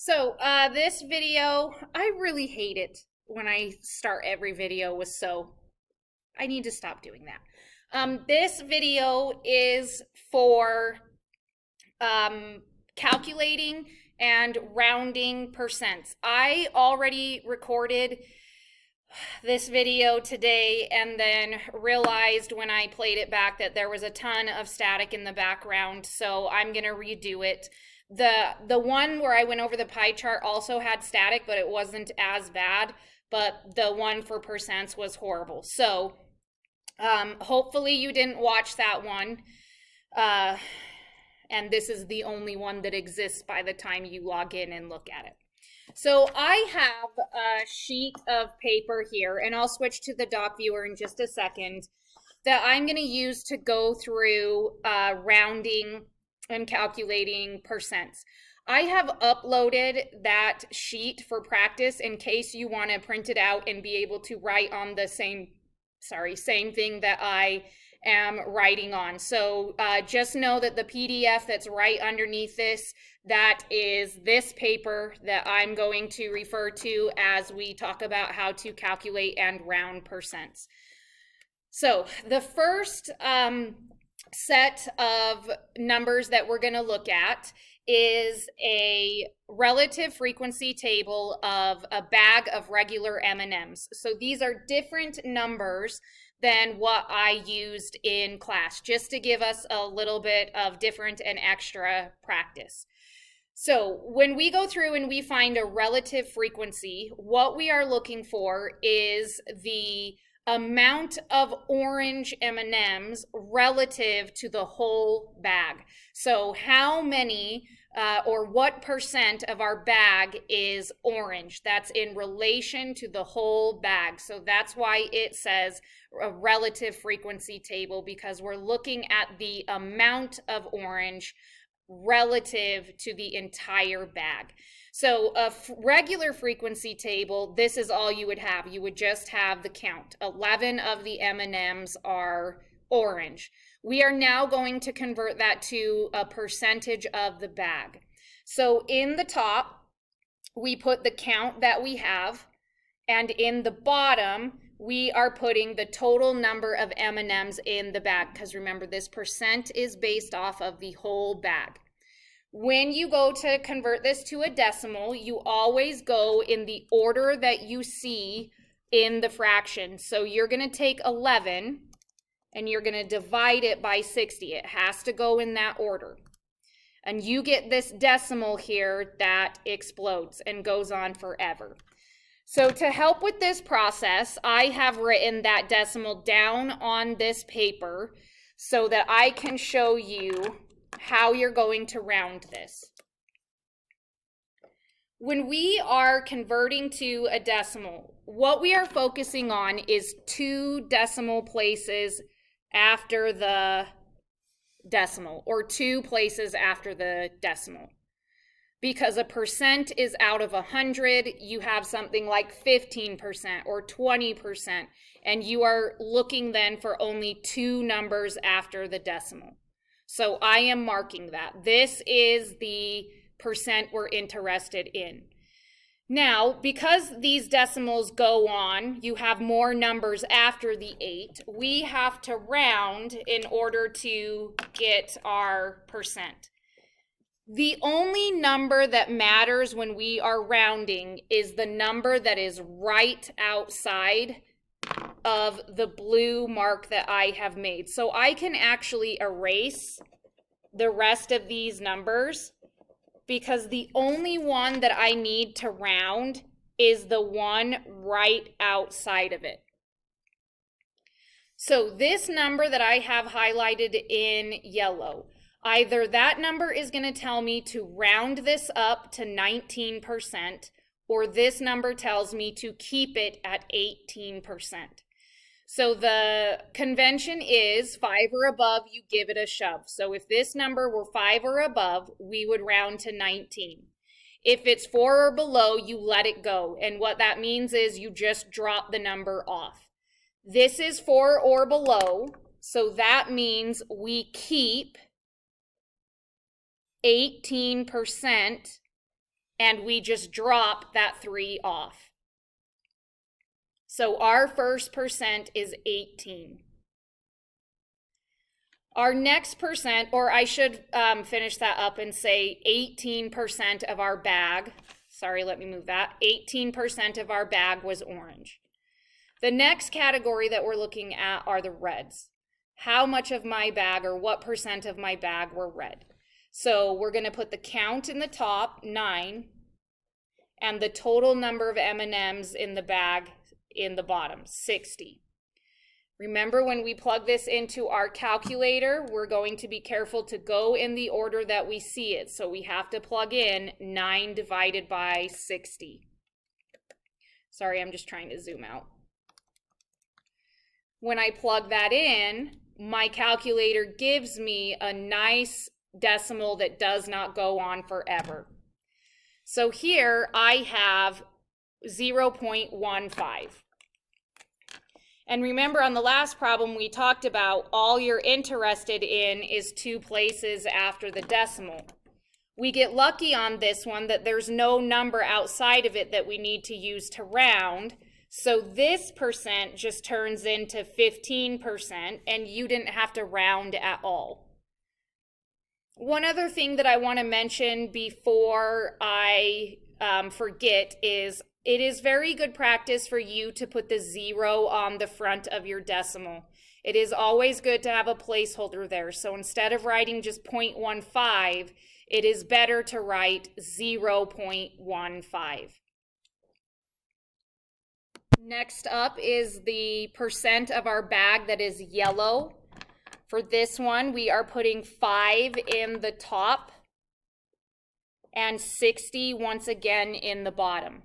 This video, I really hate it when I start every video with so. I need to stop doing that. This video is for calculating and rounding percents. I already recorded this video today and then realized when I played it back that there was a ton of static in the background, so I'm gonna redo it. The one where I went over the pie chart also had static, but it wasn't as bad, but the one for percents was horrible. So hopefully you didn't watch that one. And this is the only one that exists by the time you log in and look at it. So I have a sheet of paper here, and I'll switch to the doc viewer in just a second, that I'm going to use to go through rounding and calculating percents. I have uploaded that sheet for practice in case you want to print it out and be able to write on the same thing that I am writing on. So just know that the PDF that's right underneath this, that is this paper that I'm going to refer to as we talk about how to calculate and round percents. So the first set of numbers that we're going to look at is a relative frequency table of a bag of regular M&Ms. So these are different numbers than what I used in class, just to give us a little bit of different and extra practice. So when we go through and we find a relative frequency, what we are looking for is the amount of orange M&Ms relative to the whole bag. So how many or what percent of our bag is orange? That's in relation to the whole bag. So that's why it says a relative frequency table, because we're looking at the amount of orange relative to the entire bag. So a regular frequency table, this is all you would have. You would just have the count. 11 of the M&Ms are orange. We are now going to convert that to a percentage of the bag. So in the top, we put the count that we have, and in the bottom, we are putting the total number of M&Ms in the bag, because remember, this percent is based off of the whole bag. When you go to convert this to a decimal, you always go in the order that you see in the fraction. So you're going to take 11 and you're going to divide it by 60. It has to go in that order. And you get this decimal here that explodes and goes on forever. So to help with this process, I have written that decimal down on this paper so that I can show you how you're going to round this. When we are converting to a decimal, what we are focusing on is 2 decimal places after the decimal, or 2 places after the decimal. Because a percent is out of 100, you have something like 15% or 20%, and you are looking then for only 2 numbers after the decimal. So I am marking that. This is the percent we're interested in. Now, because these decimals go on, you have more numbers after the 8, we have to round in order to get our percent. The only number that matters when we are rounding is the number that is right outside of the blue mark that I have made. So I can actually erase the rest of these numbers, because the only one that I need to round is the one right outside of it. So this number that I have highlighted in yellow, either that number is going to tell me to round this up to 19%, or this number tells me to keep it at 18%. So the convention is 5 or above, you give it a shove. So if this number were 5 or above, we would round to 19. If it's 4 or below, you let it go. And what that means is you just drop the number off. This is 4 or below, so that means we keep 18% and we just drop that 3 off. So our first percent is 18. Our next percent, or I should finish that up and say 18% of our bag, sorry, let me move that, 18% of our bag was orange. The next category that we're looking at are the reds. How much of my bag, or what percent of my bag were red? So we're going to put the count in the top, 9, and the total number of M&Ms in the bag in the bottom, 60. Remember, when we plug this into our calculator, we're going to be careful to go in the order that we see it. So we have to plug in 9 divided by 60. Sorry, I'm just trying to zoom out. When I plug that in, my calculator gives me a nice decimal that does not go on forever. So here I have 0.15. And remember, on the last problem we talked about, all you're interested in is 2 places after the decimal. We get lucky on this one that there's no number outside of it that we need to use to round. So this percent just turns into 15%, and you didn't have to round at all. One other thing that I want to mention before I forget is it is very good practice for you to put the 0 on the front of your decimal. It is always good to have a placeholder there. So instead of writing just 0.15, it is better to write 0.15. Next up is the percent of our bag that is yellow. For this one, we are putting 5 in the top and 60 once again in the bottom.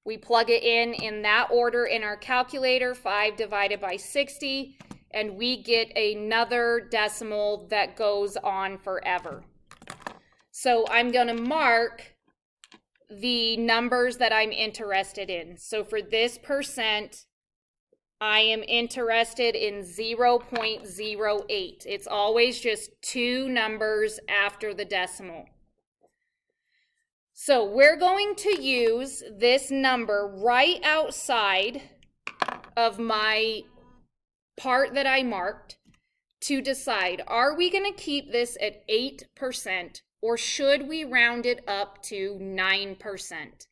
We plug it in that order in our calculator, 5 divided by 60, and we get another decimal that goes on forever. So I'm going to mark the numbers that I'm interested in. So for this percent, I am interested in 0.08. It's always just 2 numbers after the decimal. So we're going to use this number right outside of my part that I marked to decide, are we going to keep this at 8% or should we round it up to 9%?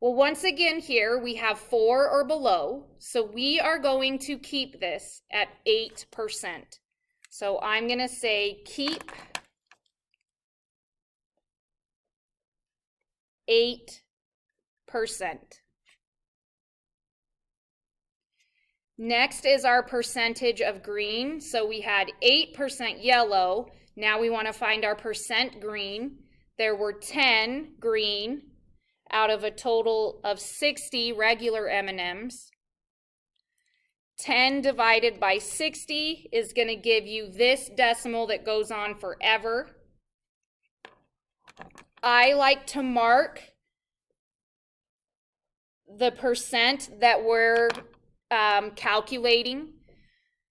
Well, once again here we have 4 or below, so we are going to keep this at 8%. So I'm going to say keep 8%. Next is our percentage of green. So we had 8% yellow. Now we want to find our percent green. There were 10 green out of a total of 60 regular M&Ms. 10 divided by 60 is going to give you this decimal that goes on forever. I like to mark the percent that we're calculating.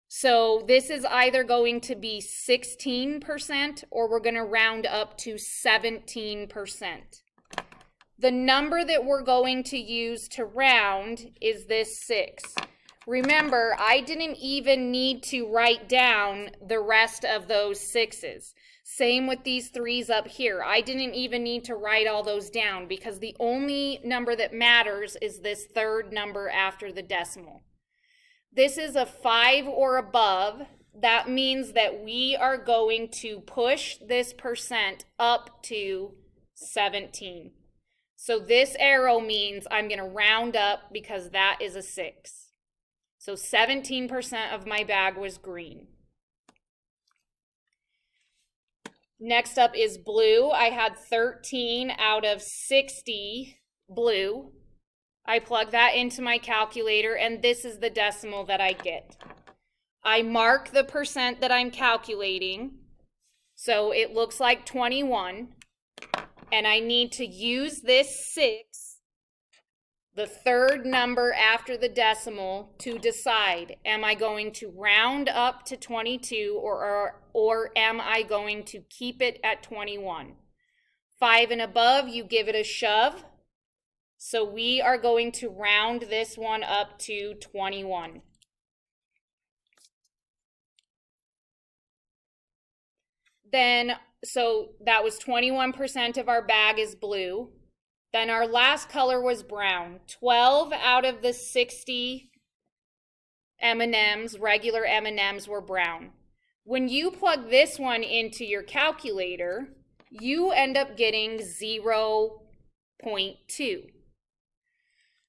So this is either going to be 16% or we're going to round up to 17%. The number that we're going to use to round is this 6. Remember, I didn't even need to write down the rest of those 6s. Same with these 3s up here. I didn't even need to write all those down because the only number that matters is this 3rd number after the decimal. This is a 5 or above. That means that we are going to push this percent up to 17. So this arrow means I'm going to round up because that is a 6. So 17% of my bag was green. Next up is blue. I had 13 out of 60 blue. I plug that into my calculator, and this is the decimal that I get. I mark the percent that I'm calculating, so it looks like 21, and I need to use this 6, the 3rd number after the decimal, to decide, am I going to round up to 22 or am I going to keep it at 21? 5 and above, you give it a shove. So we are going to round this one up to 21. Then, so that was 21% of our bag is blue. Then our last color was brown. 12 out of the 60 M&Ms, regular M&Ms, were brown. When you plug this one into your calculator, you end up getting 0.2.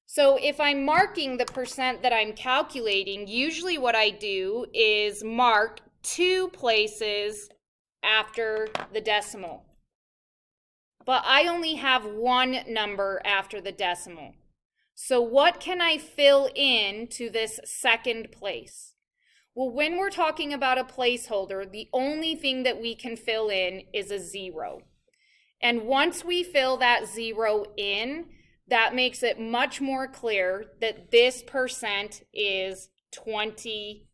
So if I'm marking the percent that I'm calculating, usually what I do is mark 2 places after the decimal. But I only have 1 number after the decimal. So what can I fill in to this second place? Well, when we're talking about a placeholder, the only thing that we can fill in is a 0. And once we fill that 0 in, that makes it much more clear that this percent is 20%.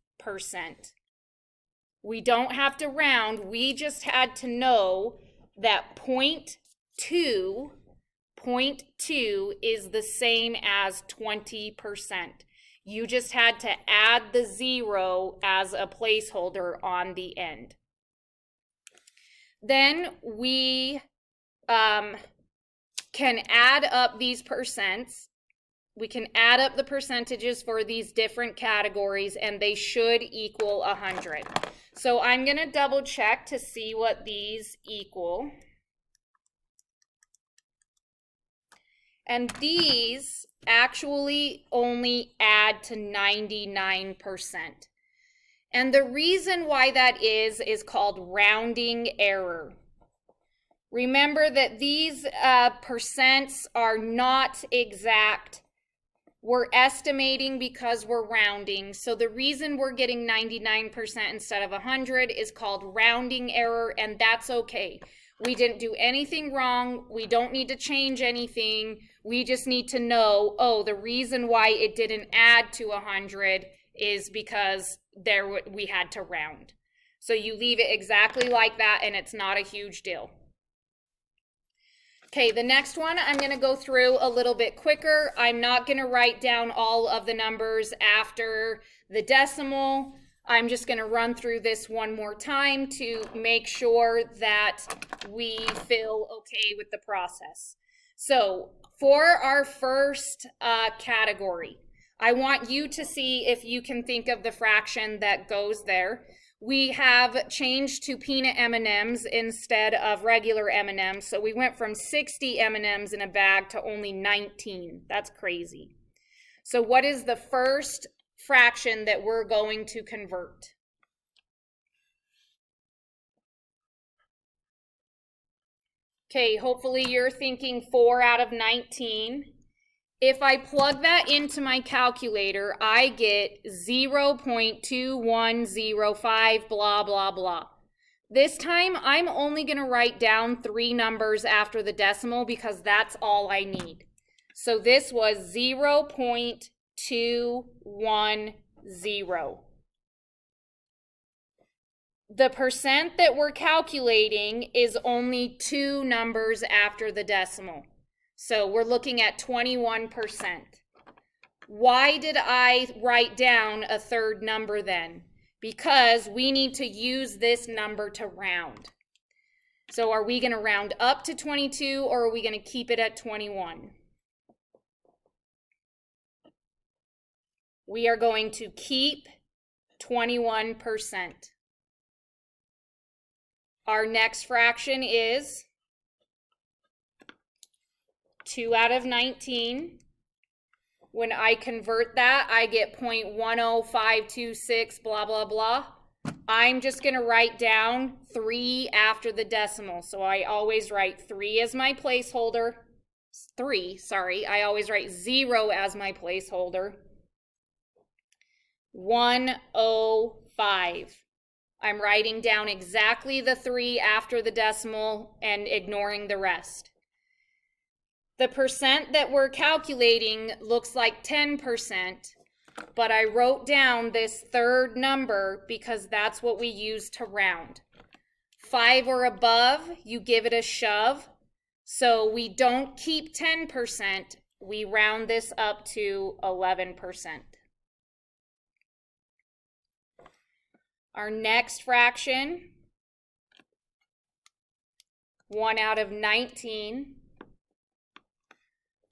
We don't have to round, we just had to know that 0.2 is the same as 20%. You just had to add the 0 as a placeholder on the end. Then we can add up these percents. We can add up the percentages for these different categories, and they should equal 100. So I'm going to double check to see what these equal. And these actually only add to 99%. And the reason why that is called rounding error. Remember that these percents are not exact. We're estimating because we're rounding. So the reason we're getting 99% instead of 100 is called rounding error, and that's okay. We didn't do anything wrong. We don't need to change anything. We just need to know, oh, the reason why it didn't add to 100 is because we had to round. So you leave it exactly like that, and it's not a huge deal. Okay, the next one I'm going to go through a little bit quicker. I'm not going to write down all of the numbers after the decimal. I'm just going to run through this one more time to make sure that we feel okay with the process. So for our first category, I want you to see if you can think of the fraction that goes there. We have changed to peanut M&Ms instead of regular M&Ms. So we went from 60 M&Ms in a bag to only 19. That's crazy. So what is the first fraction that we're going to convert? Okay, hopefully you're thinking 4 out of 19. If I plug that into my calculator, I get 0.2105, blah, blah, blah. This time, I'm only going to write down 3 numbers after the decimal because that's all I need. So this was 0.210. The percent that we're calculating is only 2 numbers after the decimal. So we're looking at 21%. Why did I write down a third number then? Because we need to use this number to round. So are we going to round up to 22 or are we going to keep it at 21? We are going to keep 21%. Our next fraction is 2 out of 19. When I convert that, I get 0.10526, blah, blah, blah. I'm just going to write down 3 after the decimal. So I always write 3 as my placeholder. I always write 0 as my placeholder. 105. I'm writing down exactly the 3 after the decimal and ignoring the rest. The percent that we're calculating looks like 10%, but I wrote down this third number because that's what we use to round. 5 or above, you give it a shove. So we don't keep 10%, we round this up to 11%. Our next fraction, 1 out of 19.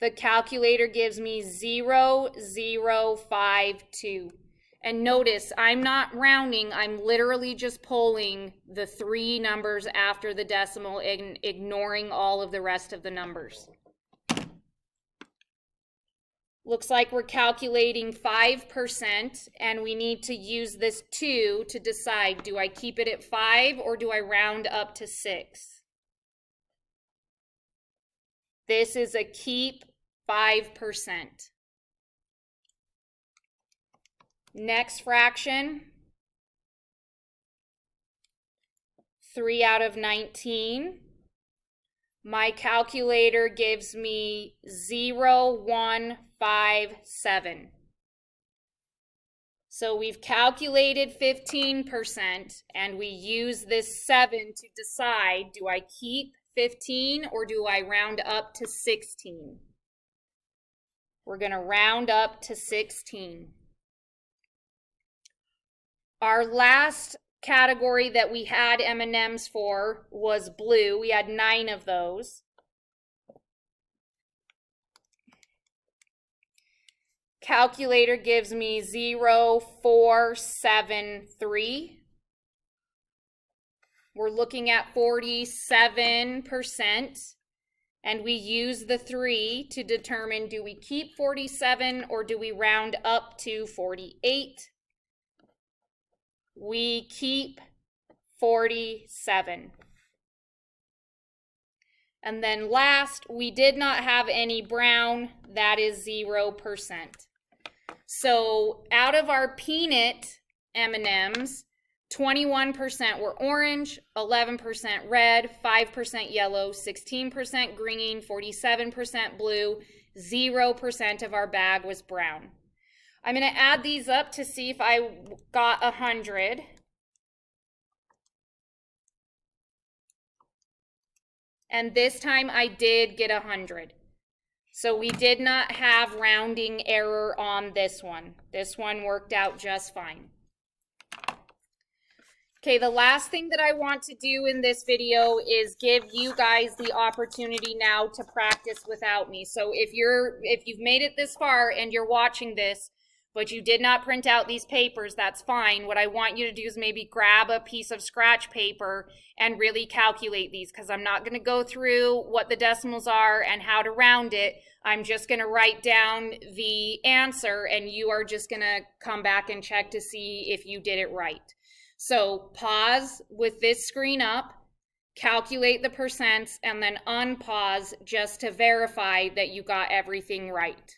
The calculator gives me 0.052. And notice, I'm not rounding, I'm literally just pulling the 3 numbers after the decimal and ignoring all of the rest of the numbers. Looks like we're calculating 5%, and we need to use this 2 to decide, do I keep it at 5 or do I round up to 6? This is a keep 5%. Next fraction, 3 out of 19. My calculator gives me 0.157. So we've calculated 15%, and we use this 7 to decide, do I keep 15 or do I round up to 16? We're going to round up to 16. Our last category that we had M&Ms for was blue. We had 9 of those. Calculator gives me 0.473. We're looking at 47%, and we use the 3 to determine, do we keep 47 or do we round up to 48? We keep 47. And then last, we did not have any brown, that is 0%. So out of our peanut M&Ms, 21% were orange, 11% red, 5% yellow, 16% green, 47% blue, 0% of our bag was brown. I'm going to add these up to see if I got 100. And this time I did get 100. So we did not have rounding error on this one. This one worked out just fine. Okay, the last thing that I want to do in this video is give you guys the opportunity now to practice without me. So if you've made it this far and you're watching this, but you did not print out these papers, that's fine. What I want you to do is maybe grab a piece of scratch paper and really calculate these, because I'm not going to go through what the decimals are and how to round it. I'm just going to write down the answer, and you are just going to come back and check to see if you did it right. So pause with this screen up, calculate the percents, and then unpause just to verify that you got everything right.